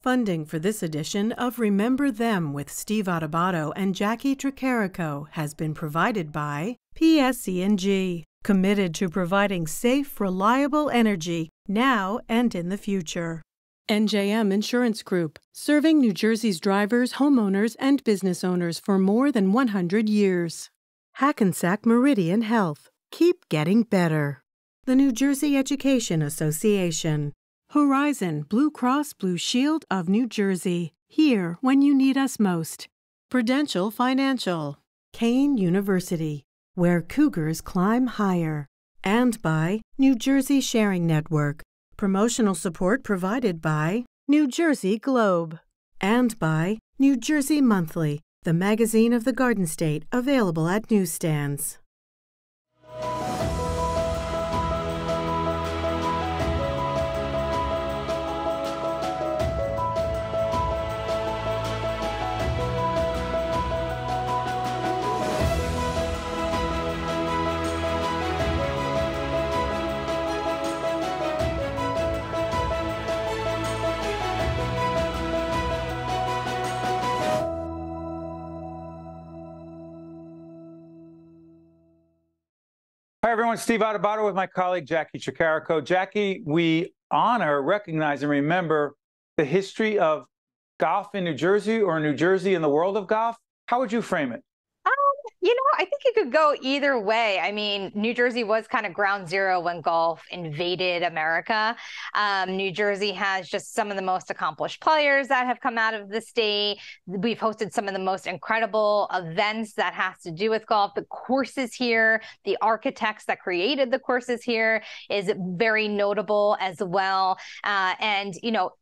Funding for this edition of Remember Them with Steve Adubato and Jacqui Tricarico has been provided by PSE&G, committed to providing safe, reliable energy now and in the future. NJM Insurance Group, serving New Jersey's drivers, homeowners, and business owners for more than 100 years. Hackensack Meridian Health, keep getting better. The New Jersey Education Association. Horizon Blue Cross Blue Shield of New Jersey, here when you need us most. Prudential Financial. Kane University, where Cougars climb higher. And by New Jersey Sharing Network. Promotional support provided by New Jersey Globe. And by New Jersey Monthly, the magazine of the Garden State, available at newsstands. Hi, everyone. Steve Adubato with my colleague, Jacqui Tricarico. Jacqui, we honor, recognize, and remember the history of golf in New Jersey, or New Jersey in the world of golf. How would you frame it? I think it could go either way. I mean, New Jersey was kind of ground zero when golf invaded America. New Jersey has just some of the most accomplished players that have come out of the state. We've hosted some of the most incredible events that has to do with golf. The courses here, the architects that created the courses here is very notable as well. And,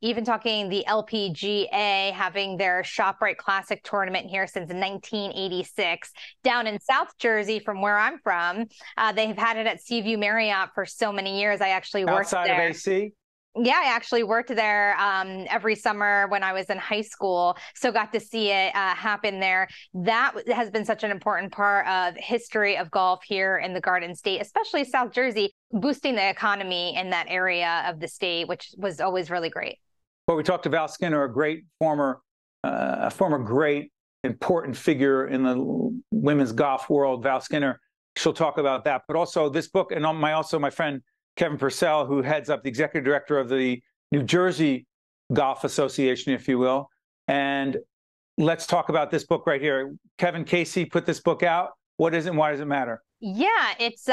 even talking the LPGA having their ShopRite Classic tournament here since 1986, down in South Jersey, from where I'm from. They've had it at Seaview Marriott for so many years. I actually worked there. Outside of AC? Yeah, I actually worked there every summer when I was in high school, so got to see it happen there. That has been such an important part of history of golf here in the Garden State, especially South Jersey, boosting the economy in that area of the state, which was always really great. Well, we talked to Val Skinner, a great former great important figure in the women's golf world, Val Skinner. She'll talk about that. But also this book, and my friend Kevin Purcell, who heads up the executive director of the New Jersey Golf Association, if you will. And let's talk about this book right here. Kevin Casey put this book out. What is it and why does it matter? Yeah, it's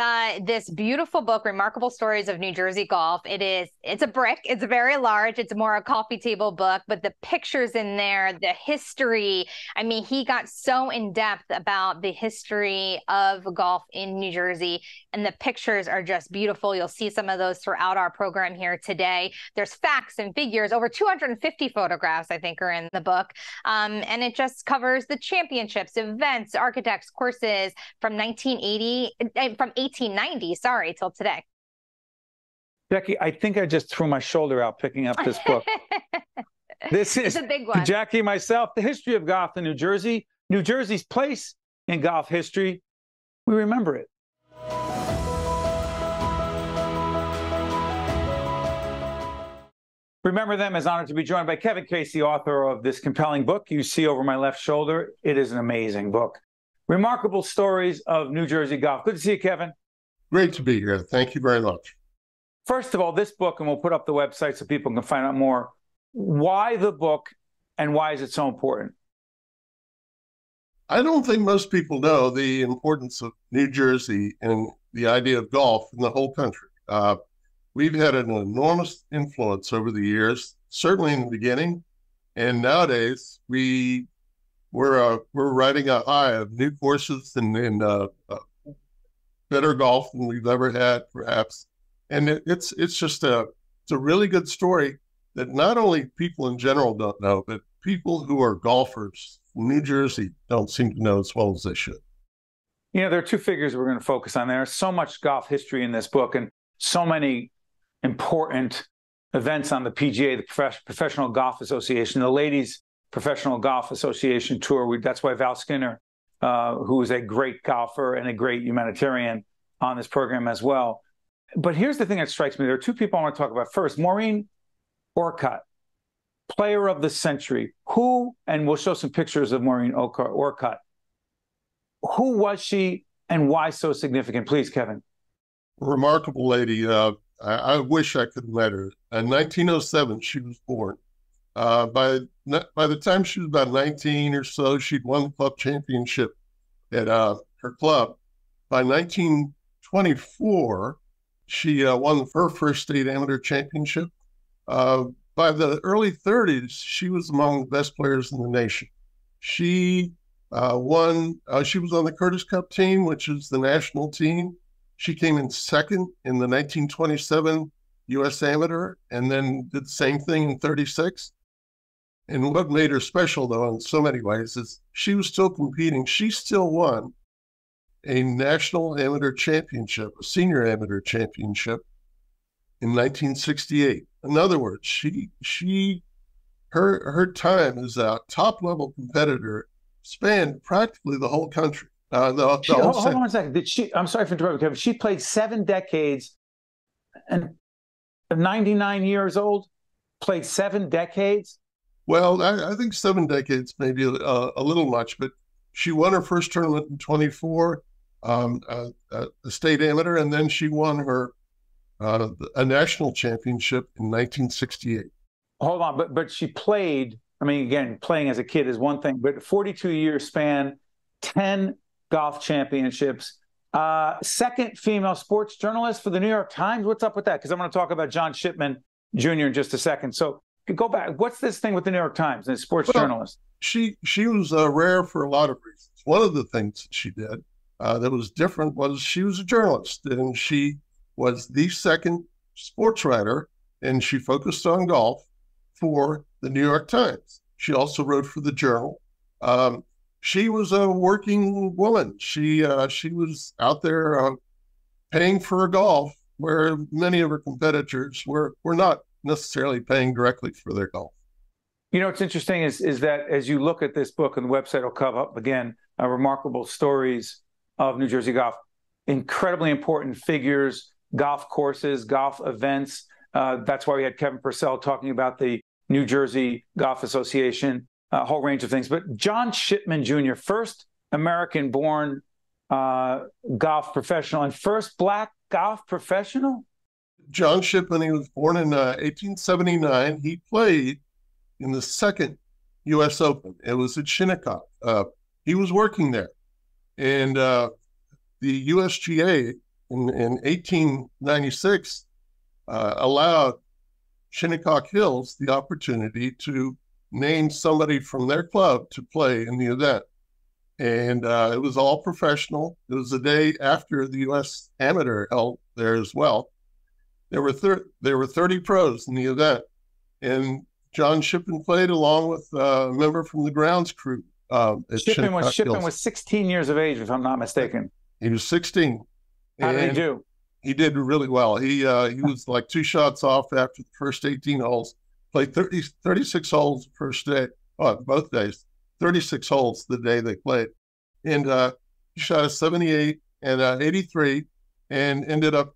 this beautiful book, Remarkable Stories of New Jersey Golf. It's a brick. It's very large. It's more a coffee table book, but the pictures in there, the history. I mean, he got so in depth about the history of golf in New Jersey, and the pictures are just beautiful. You'll see some of those throughout our program here today. There's facts and figures. Over 250 photographs, I think, are in the book. And it just covers the championships, events, architects, courses from 1890, till today. Jacqui, I think I just threw my shoulder out picking up this book. This is a big one. Jacqui, myself, the history of golf in New Jersey, New Jersey's place in golf history. We remember it. Remember Them is honored to be joined by Kevin Casey, author of this compelling book you see over my left shoulder. It is an amazing book. Remarkable Stories of New Jersey Golf. Good to see you, Kevin. Great to be here. Thank you very much. First of all, this book, and we'll put up the website so people can find out more. Why the book, and why is it so important? I don't think most people know the importance of New Jersey and the idea of golf in the whole country. We've had an enormous influence over the years, certainly in the beginning, and nowadays we're riding a high of new courses and better golf than we've ever had, perhaps. And it's a really good story that not only people in general don't know, but people who are golfers in New Jersey don't seem to know as well as they should. There are two figures we're going to focus on. There's so much golf history in this book and so many important events on the PGA, the Professional Golf Association, the Ladies Professional Golf Association Tour. That's why Val Skinner, who is a great golfer and a great humanitarian, on this program as well. But here's the thing that strikes me. There are two people I want to talk about. First, Maureen Orcutt. player of the century. Who, and we'll show some pictures of Maureen Orcutt. Who was she and why so significant? Please, Kevin. Remarkable lady. I wish I could have met her. In 1907, she was born. By the time she was about 19 or so, she'd won the club championship at her club. By 1924, she won her first state amateur championship. By the early 30s, she was among the best players in the nation. She she was on the Curtis Cup team, which is the national team. She came in second in the 1927 U.S. Amateur, and then did the same thing in 36. And what made her special, though, in so many ways, is she was still competing. She still won a national amateur championship, a senior amateur championship in 1968. In other words, her time as a top-level competitor spanned practically the whole country. Hold on a second. I'm sorry for interrupting, Kevin. She played 7 decades and 99 years old, played 7 decades? Well, I think 7 decades may be a little much, but she won her first tournament in 24, a state amateur, and then she won a national championship in 1968. Hold on, but she played, I mean, again, playing as a kid is one thing, but 42-year span, 10 golf championships, second female sports journalist for the New York Times. What's up with that? Because I'm going to talk about John Shippen Jr. in just a second. So go back. What's this thing with the New York Times and a sports journalist? She was rare for a lot of reasons. One of the things that she did that was different was she was a journalist, and she was the second sports writer, and she focused on golf for the New York Times. She also wrote for the Journal. She was a working woman. She was out there paying for her golf, where many of her competitors were not necessarily paying directly for their golf. You know, what's interesting is that as you look at this book, and the website will come up again, remarkable stories of New Jersey golf, incredibly important figures, golf courses, golf events. That's why we had Kevin Purcell talking about the New Jersey Golf Association, a whole range of things. But John Shippen Jr., first American-born golf professional and first Black golf professional? John Shippen, he was born in 1879. He played in the second U.S. Open. It was at Shinnecock. He was working there. And the USGA in 1896 allowed Shinnecock Hills the opportunity to name somebody from their club to play in the event. And it was all professional. It was the day after the U.S. Amateur held there as well. There were 30 pros in the event, and John Shippen played along with a member from the grounds crew. Shippen was 16 years of age, if I'm not mistaken. He was 16. How did he do? He did really well. He was like 2 shots off after the first 18 holes. Played 36 holes the first day, both days. 36 holes the day they played, and he shot a 78 and 83, and ended up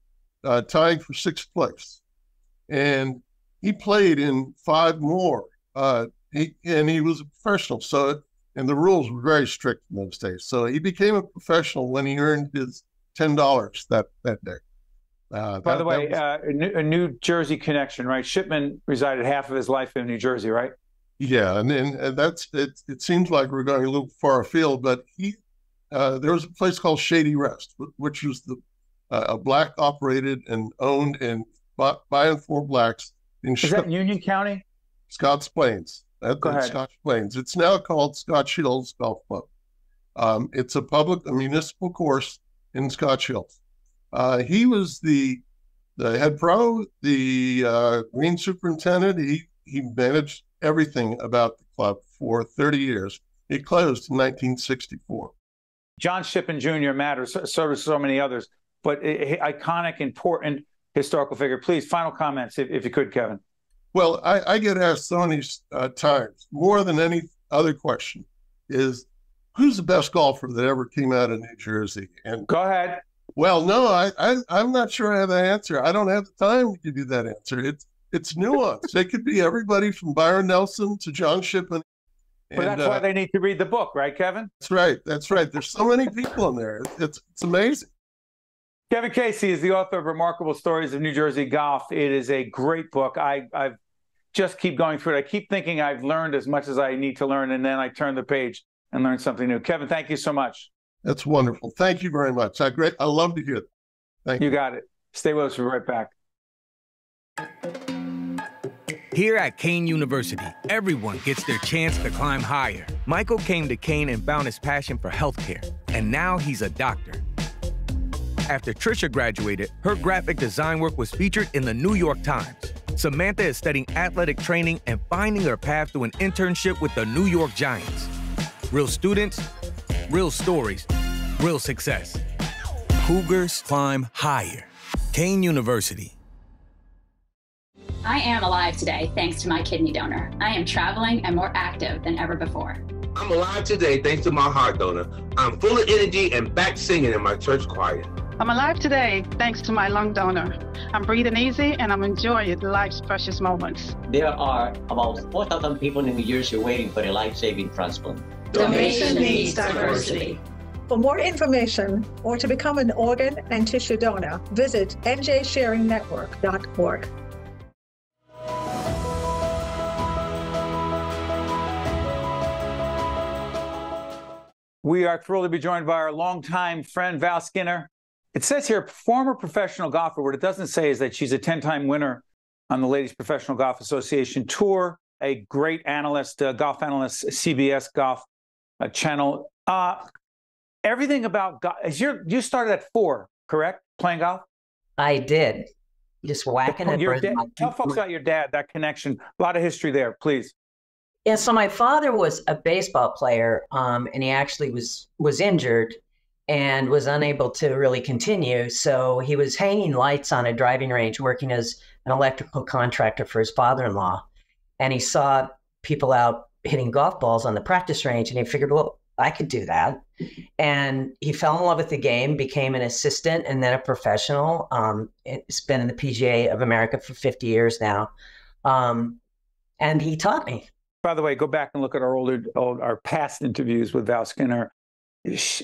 tying for 6th place. And he played in 5 more. He was a professional, and the rules were very strict in those days. So he became a professional when he earned his $10 that day. By the way, a New Jersey connection, right? Shippen resided half of his life in New Jersey, right? Yeah, and that's it. It seems like we're going a little far afield, but there was a place called Shady Rest, which was a Black operated and owned and by and for Blacks in Is that Union County? Scotts Plains. Go ahead. Scotch Plains. It's now called Scotch Hills Golf Club. It's a municipal course in Scotch Hills. He was the head pro, the green superintendent. He managed everything about the club for 30 years. It closed in 1964. John Shippen Jr. matters, so do so many others, but iconic, important historical figure. Please, final comments, if you could, Kevin. Well, I get asked so many times, more than any other question, is who's the best golfer that ever came out of New Jersey? And go ahead. Well, no, I'm not sure I have that answer. I don't have the time to give you that answer. It's nuanced. It could be everybody from Byron Nelson to John Shippen. But that's why they need to read the book, right, Kevin? That's right. That's right. There's so many people in there. It's amazing. Kevin Casey is the author of Remarkable Stories of New Jersey Golf. It is a great book. I've just keep going through it. I keep thinking I've learned as much as I need to learn, and then I turn the page and learn something new. Kevin, thank you so much. That's wonderful. Thank you very much. I love to hear that. Thank you. You got it. Stay with us. We'll be right back. Here at Kane University, everyone gets their chance to climb higher. Michael came to Kane and found his passion for healthcare, and now he's a doctor. After Trisha graduated, her graphic design work was featured in the New York Times. Samantha is studying athletic training and finding her path to an internship with the New York Giants. Real students, real stories, real success. Cougars climb higher. Kane University. I am alive today thanks to my kidney donor. I am traveling and more active than ever before. I'm alive today thanks to my heart donor. I'm full of energy and back singing in my church choir. I'm alive today thanks to my lung donor. I'm breathing easy and I'm enjoying life's precious moments. There are about 4,000 people in New Jersey waiting for a life-saving transplant. Donation needs diversity. For more information or to become an organ and tissue donor, visit njsharingnetwork.org. We are thrilled to be joined by our longtime friend, Val Skinner. It says here, former professional golfer. What it doesn't say is that she's a 10-time winner on the Ladies Professional Golf Association Tour, a great analyst, golf analyst, CBS Golf Channel. Everything about golf. You started at 4, correct? Playing golf? I did. Just whacking it. Tell folks about your dad, that connection. A lot of history there, please. Yeah, so my father was a baseball player, and he actually was injured and was unable to really continue. So he was hanging lights on a driving range, working as an electrical contractor for his father-in-law. And he saw people out hitting golf balls on the practice range, and he figured, well, I could do that. And he fell in love with the game, became an assistant and then a professional. It's been in the PGA of America for 50 years now. And he taught me. By the way, go back and look at our past interviews with Val Skinner,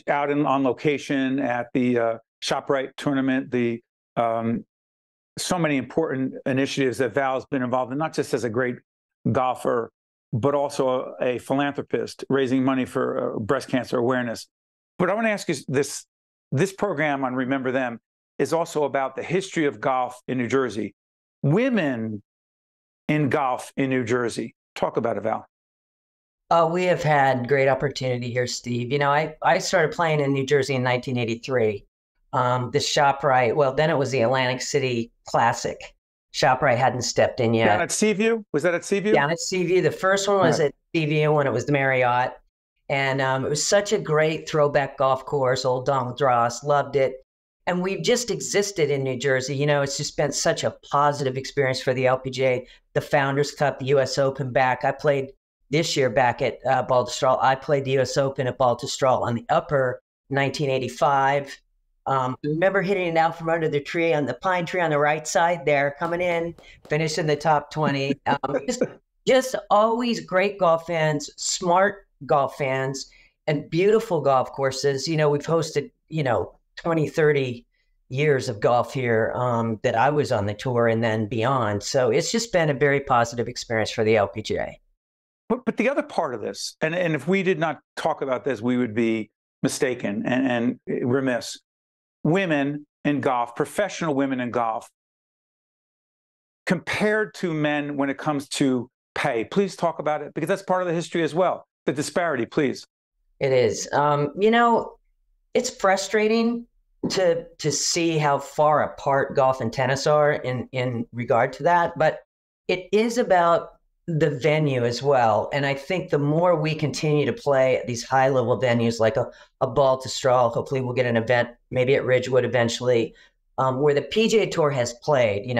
out on location at the ShopRite tournament. So many important initiatives that Val's been involved in, not just as a great golfer, but also a philanthropist, raising money for breast cancer awareness. But I want to ask you this: this program on Remember Them is also about the history of golf in New Jersey, women in golf in New Jersey. Talk about it, Val. We have had great opportunity here, Steve. You know, I started playing in New Jersey in 1983. The ShopRite, well, then it was the Atlantic City Classic. ShopRite hadn't stepped in yet. Down at Seaview? Was that at Seaview? Down at Seaview. The first one was at Seaview when it was the Marriott. And it was such a great throwback golf course, old Donald Dross, loved it. And we've just existed in New Jersey. You know, it's just been such a positive experience for the LPGA, the Founders Cup, the U.S. Open back. I played this year back at Baltusrol. I played the U.S. Open at Baltusrol on the upper 1985. Remember hitting it out from under the tree on the pine tree on the right side there, coming in, finishing the top 20. Just always great golf fans, smart golf fans, and beautiful golf courses. You know, we've hosted, 20, 30 years of golf here that I was on the tour and then beyond. So it's just been a very positive experience for the LPGA. But the other part of this, and if we did not talk about this, we would be mistaken and remiss. Women in golf, professional women in golf, compared to men when it comes to pay. Please talk about it, because that's part of the history as well. The disparity, please. It is. It's frustrating to see how far apart golf and tennis are in regard to that, but it is about the venue as well. And I think the more we continue to play at these high-level venues like a Baltusrol, hopefully we'll get an event maybe at Ridgewood eventually, where the PGA Tour has played,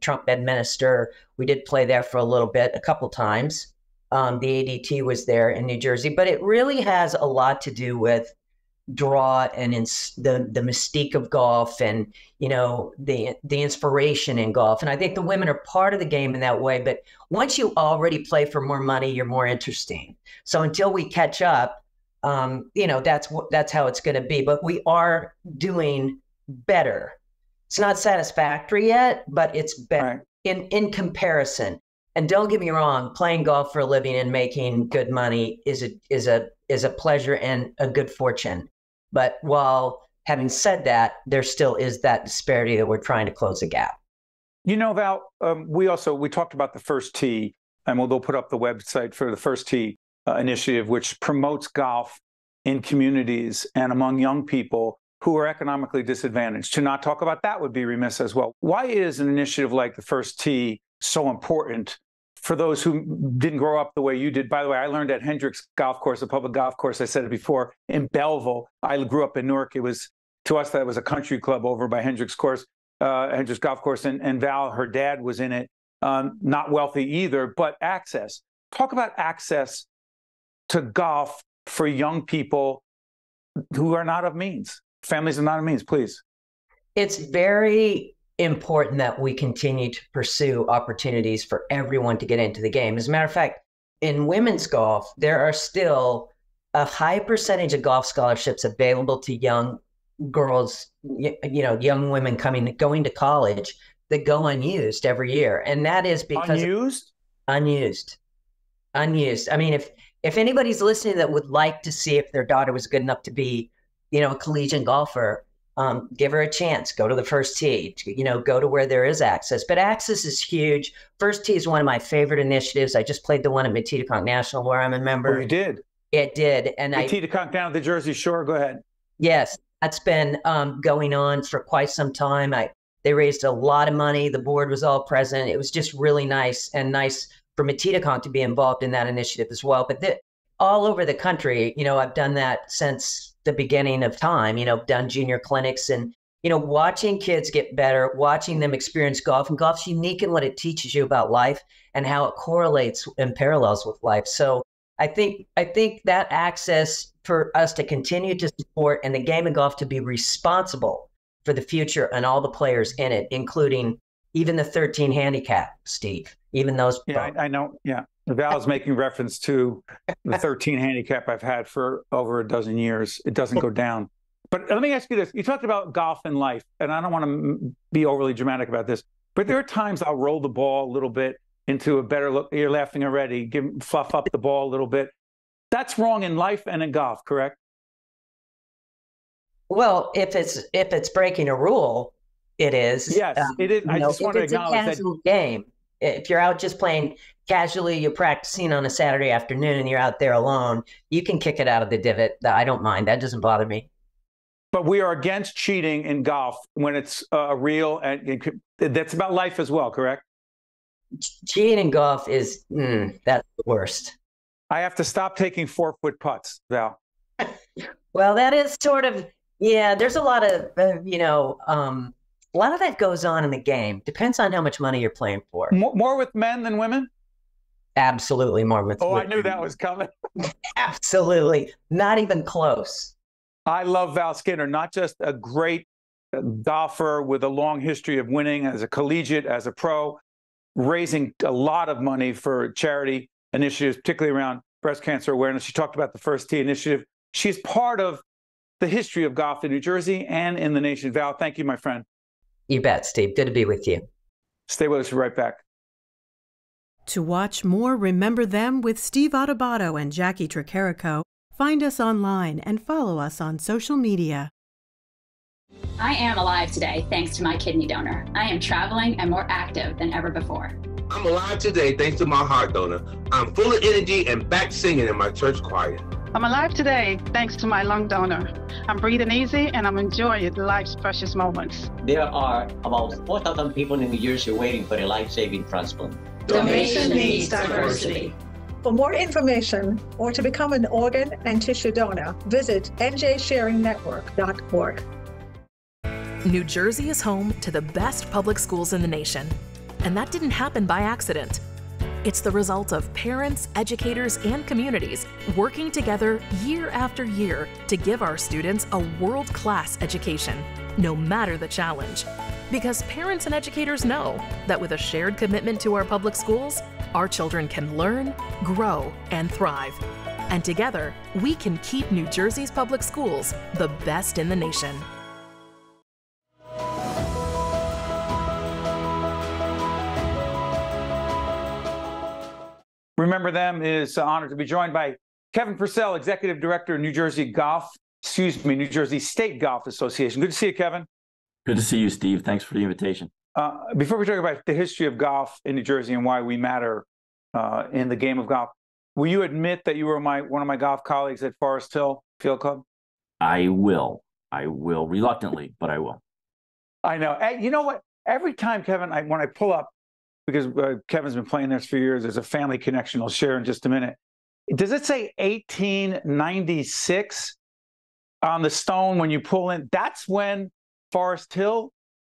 Trump Bedminster, we did play there for a little bit, a couple times. The ADT was there in New Jersey, but it really has a lot to do with draw and the mystique of golf and, you know, the inspiration in golf. And I think the women are part of the game in that way. But once you already play for more money, you're more interesting. So until we catch up, you know, that's how it's going to be. But we are doing better. It's not satisfactory yet, but it's better in comparison. And don't get me wrong, playing golf for a living and making good money is a pleasure and a good fortune. But while having said that, there still is that disparity that we're trying to close the gap. You know, Val, we talked about the First Tee, and they'll put up the website for the First Tee initiative, which promotes golf in communities and among young people who are economically disadvantaged. To not talk about that would be remiss as well. Why is an initiative like the First Tee so important for those who didn't grow up the way you did? By the way, I learned at Hendricks Golf Course, a public golf course, I said it before, in Belleville. I grew up in Newark. It was, to us, that was a country club over by Hendricks Golf Course, and Val, her dad was in it. Not wealthy either, but access. Talk about access to golf for young people who are not of means. Families are not of means, please. It's very important that we continue to pursue opportunities for everyone to get into the game. As a matter of fact, in women's golf, there are still a high percentage of golf scholarships available to young girls, you know, young women going to college that go unused every year. And that is because unused. I mean, if anybody's listening that would like to see if their daughter was good enough to be, you know, a collegiate golfer, give her a chance. Go to the First Tee, you know, go to where there is access. But access is huge. First Tee is one of my favorite initiatives. I just played the one at Metedeconk National where I'm a member. Oh, you did? It did. And Metedeconk down at the Jersey Shore. Go ahead. Yes, that's been going on for quite some time. They raised a lot of money. The board was all present. It was just really nice for Metedeconk to be involved in that initiative as well. But all over the country, you know, I've done that since the beginning of time, you know, done junior clinics and, you know, watching kids get better, watching them experience golf. And golf's unique in what it teaches you about life and how it correlates and parallels with life. So I think that access for us to continue to support and the game of golf to be responsible for the future and all the players in it, including even the 13 handicap, Steve, even those. Yeah, I know. Yeah. Val's making reference to the 13 handicap I've had for over a dozen years. It doesn't go down. But let me ask you this. You talked about golf and life, and I don't want to be overly dramatic about this, but there are times I'll roll the ball a little bit into a better look. You're laughing already. Fluff up the ball a little bit. That's wrong in life and in golf, correct? Well, if it's breaking a rule, it is. Yes, it is. I just want to acknowledge that. If it's a casual game, if you're out just playing casually, you're practicing on a Saturday afternoon and you're out there alone, you can kick it out of the divot. I don't mind. That doesn't bother me. But we are against cheating in golf when it's real, and that's about life as well, correct? Cheating in golf is, that's the worst. I have to stop taking 4-foot putts, Val. Well, that is sort of, yeah, there's a lot of, a lot of that goes on in the game. Depends on how much money you're playing for. More with men than women? Absolutely more with women. I knew that was coming. Absolutely. Not even close. I love Val Skinner, not just a great golfer with a long history of winning as a collegiate, as a pro, raising a lot of money for charity initiatives, particularly around breast cancer awareness. She talked about the First Tee initiative. She's part of the history of golf in New Jersey and in the nation. Val, thank you, my friend. You bet, Steve. Good to be with you. Stay with us. We're right back. To watch more Remember Them with Steve Adubato and Jacqui Tricarico, find us online and follow us on social media. I am alive today thanks to my kidney donor. I am traveling and more active than ever before. I'm alive today thanks to my heart donor. I'm full of energy and back singing in my church choir. I'm alive today thanks to my lung donor. I'm breathing easy and I'm enjoying life's precious moments. There are about 4,000 people in New Jersey waiting for a life-saving transplant. Donation needs diversity. For more information or to become an organ and tissue donor, visit njsharingnetwork.org. New Jersey is home to the best public schools in the nation. And that didn't happen by accident. It's the result of parents, educators, and communities working together year after year to give our students a world-class education, no matter the challenge. Because parents and educators know that with a shared commitment to our public schools, our children can learn, grow, and thrive. And together, we can keep New Jersey's public schools the best in the nation. Remember Them is honored to be joined by Kevin Purcell, Executive Director of New Jersey State Golf Association. Good to see you, Kevin. Good to see you, Steve. Thanks for the invitation. Before we talk about the history of golf in New Jersey and why we matter in the game of golf, will you admit that you were one of my golf colleagues at Forest Hill Field Club? I will. Reluctantly, but I will. I know. You know what? Every time, Kevin, when I pull up, because Kevin's been playing this for years, there's a family connection I'll share in just a minute. Does it say 1896 on the stone when you pull in? That's when Forest Hill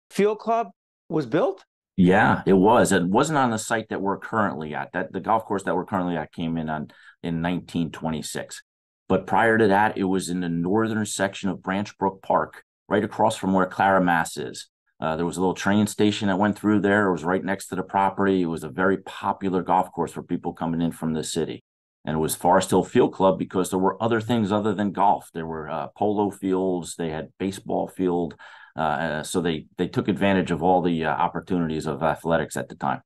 Field Club was built? Yeah, it was. It wasn't on the site that we're currently at. The golf course that we're currently at came in 1926. But prior to that, it was in the northern section of Branch Brook Park, right across from where Clara Mass is. There was a little train station that went through there. It was right next to the property. It was a very popular golf course for people coming in from the city. And it was Forest Hill Field Club because there were other things other than golf. There were polo fields. They had baseball field. So they took advantage of all the opportunities of athletics at the time.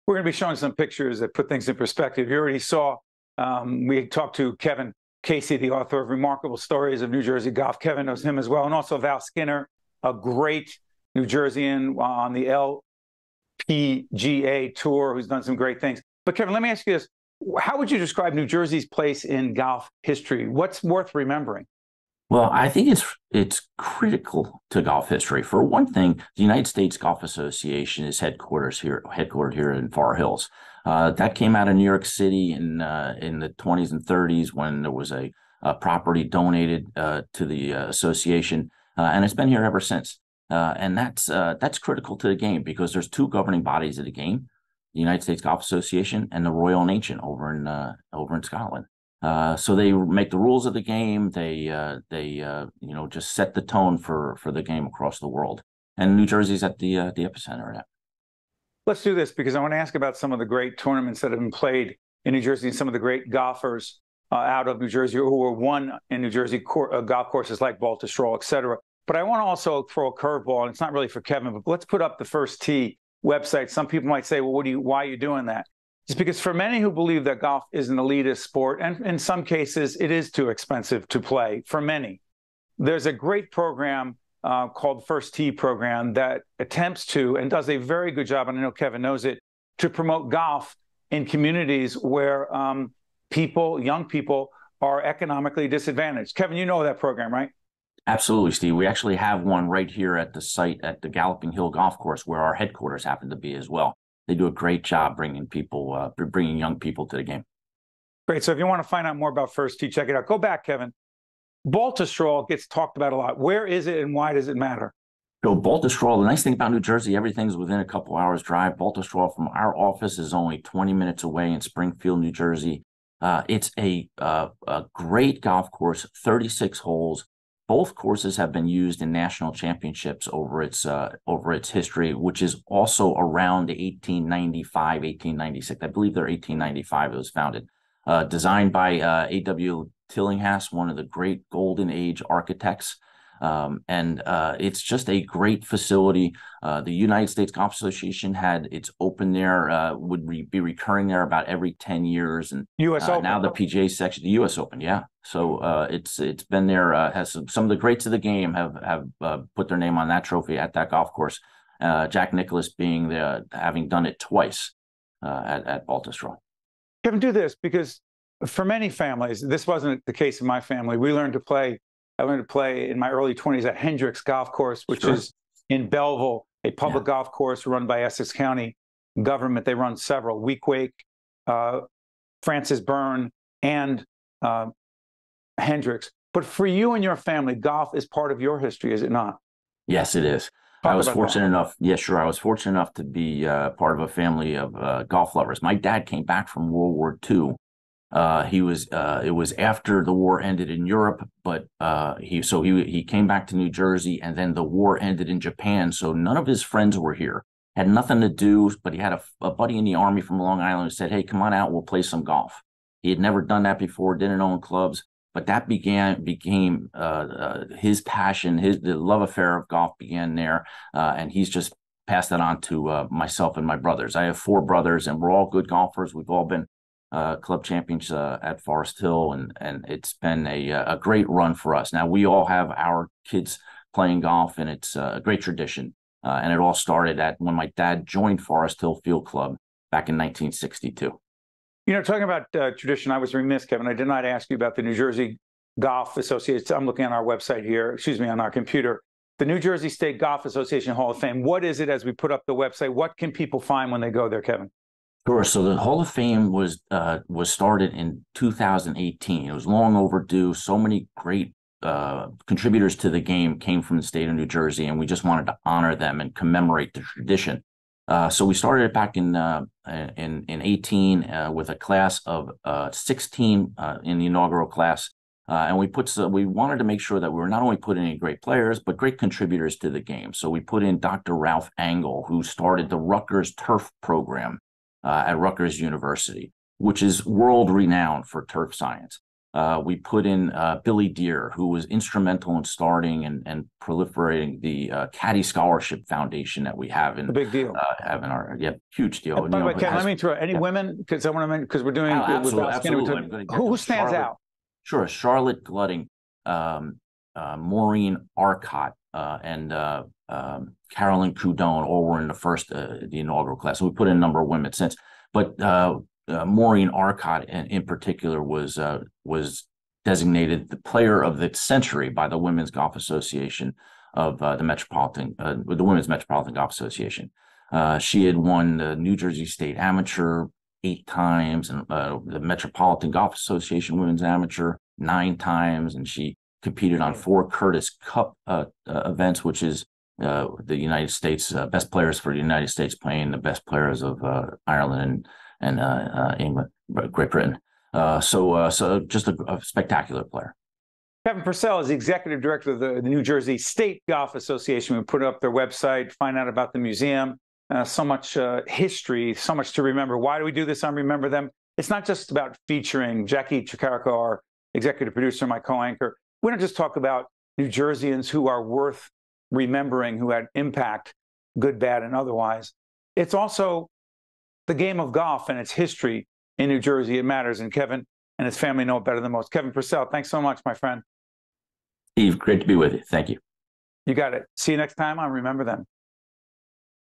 We're going to be showing some pictures that put things in perspective. You already saw, we talked to Kevin Casey, the author of Remarkable Stories of New Jersey Golf. Kevin knows him as well. And also Val Skinner, a great New Jerseyan on the LPGA tour, who's done some great things. But Kevin, let me ask you this. How would you describe New Jersey's place in golf history? What's worth remembering? Well, I think it's critical to golf history. For one thing, the United States Golf Association is headquartered here in Far Hills. That came out of New York City in the 20s and 30s when there was a property donated to the association, and it's been here ever since. And that's critical to the game because there's two governing bodies of the game: the United States Golf Association and the Royal Nation over in Scotland. So they make the rules of the game. They just set the tone for the game across the world. And New Jersey's at the epicenter of that. Let's do this because I want to ask about some of the great tournaments that have been played in New Jersey and some of the great golfers out of New Jersey who were won in New Jersey golf courses like Baltusrol, et cetera. But I want to also throw a curveball, and it's not really for Kevin, but let's put up the First Tee website. Some people might say, well, why are you doing that? It's because for many who believe that golf is an elitist sport, and in some cases it is too expensive to play, for many, there's a great program called First Tee program that attempts to, and does a very good job, and I know Kevin knows it, to promote golf in communities where young people are economically disadvantaged. Kevin, you know that program, right? Absolutely, Steve. We actually have one right here at the site at the Galloping Hill Golf Course where our headquarters happen to be as well. They do a great job bringing young people to the game. Great. So if you want to find out more about First Tee, check it out. Go back, Kevin. Baltusrol gets talked about a lot. Where is it and why does it matter? So Baltusrol, the nice thing about New Jersey, everything's within a couple hours drive. Baltusrol from our office is only 20 minutes away in Springfield, New Jersey. It's a great golf course, 36 holes. Both courses have been used in national championships over its history, which is also around 1895, 1896. I believe they're 1895 it was founded. Designed by A.W. Tillinghast, one of the great Golden Age architects. And it's just a great facility. The United States Golf Association had its open there, would be recurring there about every 10 years. And U.S. Open. Now the PGA section, the U.S. Open, yeah. So it's been there, has some of the greats of the game have put their name on that trophy at that golf course. Jack Nicklaus having done it twice at Baltusrol. Kevin, do this because for many families, this wasn't the case in my family. I learned to play in my early 20s at Hendricks Golf Course, which is in Belleville, a public golf course run by Essex County government. They run several: Weequahic, Francis Byrne, and Hendricks. But for you and your family, golf is part of your history, is it not? Yes, it is. I was fortunate enough. Yeah, sure. I was fortunate enough to be part of a family of golf lovers. My dad came back from World War II. It was after the war ended in Europe, but he came back to New Jersey, and then the war ended in Japan. So none of his friends were here. Had nothing to do, but he had a buddy in the Army from Long Island who said, "Hey, come on out, we'll play some golf." He had never done that before, didn't own clubs, but that became his passion. The love affair of golf began there, and he's just passed that on to myself and my brothers. I have 4 brothers, and we're all good golfers. We've all been club champions at Forest Hill, and it's been a great run for us. Now, we all have our kids playing golf, and it's a great tradition. And it all started when my dad joined Forest Hill Field Club back in 1962. You know, talking about tradition, I was remiss, Kevin. I did not ask you about the New Jersey Golf Association. I'm looking on our website here, on our computer. The New Jersey State Golf Association Hall of Fame. What is it as we put up the website? What can people find when they go there, Kevin? Sure. So the Hall of Fame was started in 2018. It was long overdue. So many great contributors to the game came from the state of New Jersey, and we just wanted to honor them and commemorate the tradition. So we started it back in 18 with a class of 16 in the inaugural class, and we wanted to make sure that we were not only putting in great players but great contributors to the game. So we put in Dr. Ralph Engel, who started the Rutgers Turf program at Rutgers University, which is world renowned for turf science. We put in Billy Deere, who was instrumental in starting and proliferating the Caddy Scholarship Foundation that we have in a big deal. Huge deal. By the way, Kevin, let me throw any women, because I want to mention, because we're doing absolutely. Who stands out? Sure, Charlotte Glutting, Maureen Orcutt, and Carolyn Coudon all were in the inaugural class. So we put in a number of women since, but Maureen Orcutt in particular was designated the player of the century by the Women's Golf Association of the Women's Metropolitan Golf Association. She had won the New Jersey State Amateur 8 times, and the Metropolitan Golf Association Women's Amateur 9 times, and she competed on 4 Curtis Cup events, which is the United States best players for the United States playing the best players of Ireland and England, Great Britain. So just a spectacular player. Kevin Purcell is the executive director of the New Jersey State Golf Association. We put up their website, find out about the museum. So much history, so much to remember. Why do we do this on Remember Them? It's not just about featuring Jacqui Tricarico, our executive producer, my co-anchor. We don't just talk about New Jerseyans who are worth remembering, who had impact, good, bad, and otherwise. It's also the game of golf and its history in New Jersey. It matters, and Kevin and his family know it better than most. Kevin Purcell, thanks so much, my friend. Steve, great to be with you. Thank you. You got it. See you next time on Remember Them.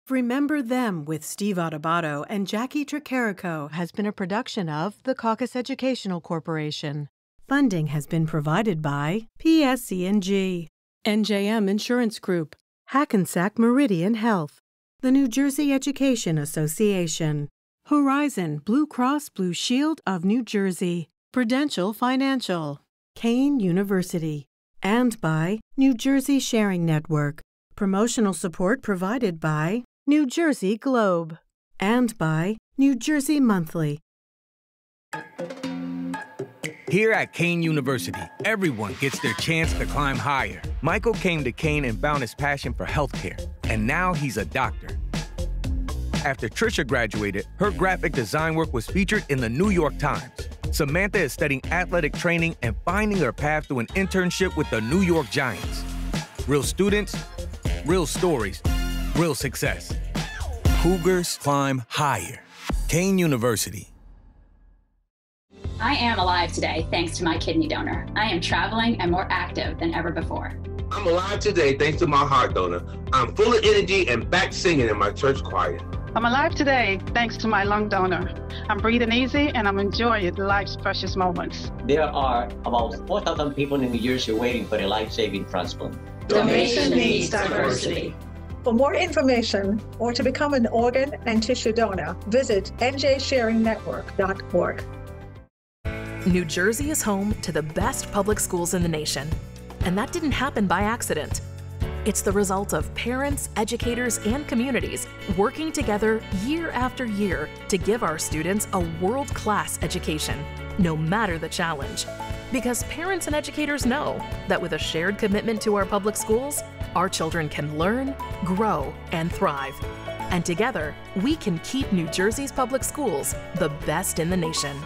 Remember Them with Steve Adubato and Jacqui Tricarico has been a production of the Caucus Educational Corporation. Funding has been provided by PSC&G, NJM Insurance Group, Hackensack Meridian Health, the New Jersey Education Association, Horizon Blue Cross Blue Shield of New Jersey, Prudential Financial, Kane University, and by New Jersey Sharing Network. Promotional support provided by New Jersey Globe and by New Jersey Monthly. Here at Kane University, everyone gets their chance to climb higher. Michael came to Kane and found his passion for healthcare, and now he's a doctor. After Trisha graduated, her graphic design work was featured in the New York Times. Samantha is studying athletic training and finding her path through an internship with the New York Giants. Real students, real stories, real success. Cougars climb higher. Kane University. I am alive today thanks to my kidney donor. I am traveling and more active than ever before. I'm alive today thanks to my heart donor. I'm full of energy and back singing in my church choir. I'm alive today thanks to my lung donor. I'm breathing easy and I'm enjoying life's precious moments. There are about 4,000 people in New Jersey waiting for a life-saving transplant. Donation needs diversity. For more information or to become an organ and tissue donor, visit njsharingnetwork.org. New Jersey is home to the best public schools in the nation. And that didn't happen by accident. It's the result of parents, educators, and communities working together year after year to give our students a world-class education, no matter the challenge. Because parents and educators know that with a shared commitment to our public schools, our children can learn, grow, and thrive. And together, we can keep New Jersey's public schools the best in the nation.